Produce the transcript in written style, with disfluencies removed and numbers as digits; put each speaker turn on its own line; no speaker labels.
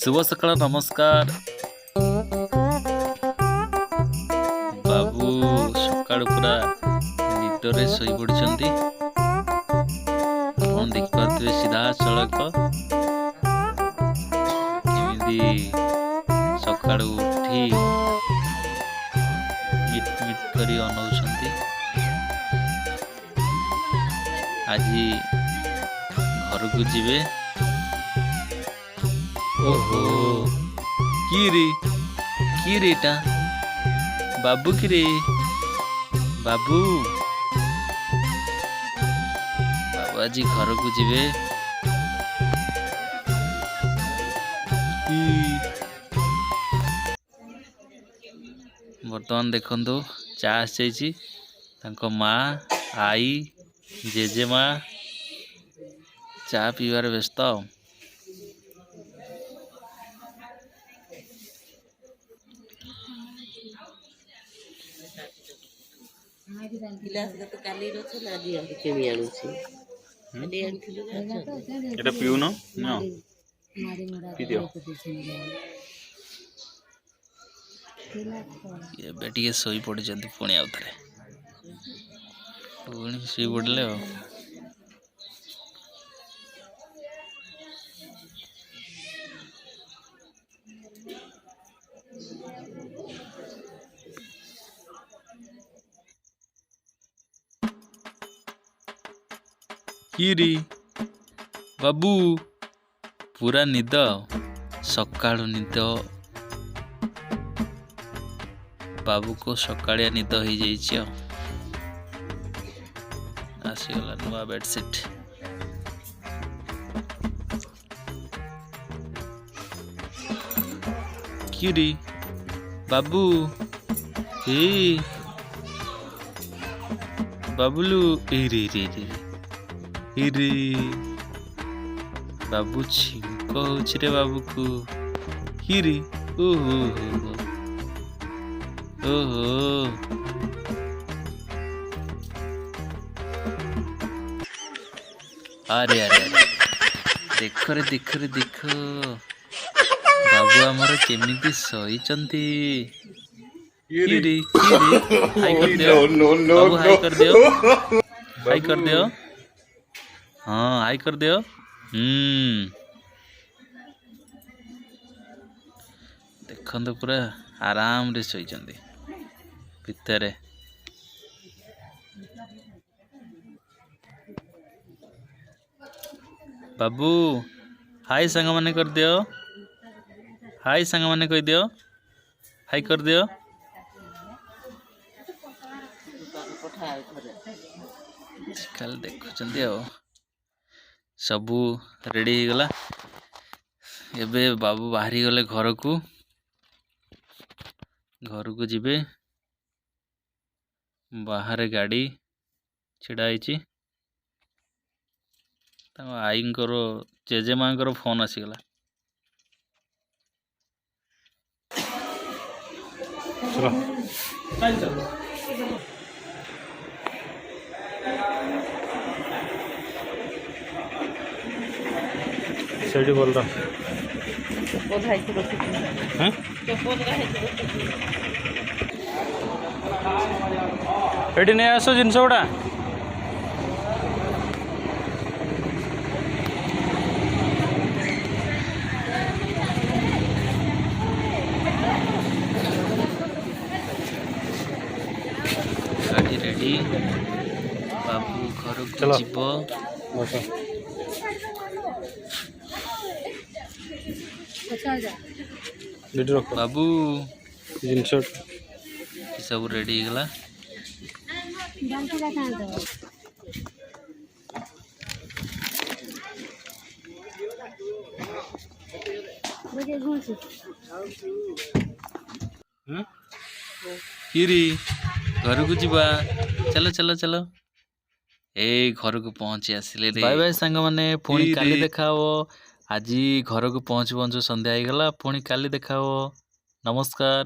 शुभ सकाळ नमस्कार बाबू सकाळ पूरा निदरे शोई पड़छंती आपण देख पारथि सीधा सड़क केमिति सकाळ उठी मिट मिट करी अनौछंती। आज घर को जीवे। ओहो की रेटा बाबू की रे बाबू बाबू आज घर को जीवे। बर्तमान देखंतु चा आसी तांको माँ आई जेजेमा चा पीवार व्यस्त।
এটা পিউ না না পি দিও
ये टे शोई पड़ी पुणी आउ थे पुणी शोई पड़े। किरी बाबू पूरा निद सकाळु निद बाबू को सकाळिया निद हो जाइए। आसीगला नुआ बेडसीट किरी बाबू हे बाबुलू रे रे रे रे बाबू छिंक रे बाबू को हिरी ओहो ओहो अरे अरे देख रे देख रे देख बाबू आमर केमिति सहीचंती। हिरी हाई कर दियो बाबू हाई कर दियो हाई कर दियो हाँ हाई कर दियो। देखो पूरा आराम रे सोईचंदी भितरे। बाबू हाई संग माने कर दियो हाई संग माने कह दियो हाई कर दियो। कल देखुचंदी आ सबू रेडी हो गला। एबे बाबू बाहरी गले घर को जीवे। बाहर गाड़ी छिड़ा है आई जेजेमा फोन आसीगला।
ସେଇଠି ବୋଲ ତ ଏଠି ନେଇ ଆସ ଜିନିଷ ଗୁଡ଼ା।
गाड़ी रेडी बाबू घर को जीव। बाबू
जिनस
सब रेडी गला। किरी घर को जीवा चलो चलो चलो ए घर को पहुंची आसिले रे। बाय बाय सांग माने पुणी काली देखाओ। आज घर को पहुंच पहुंच संध्या हो गला पुणी काली देखाओ। नमस्कार।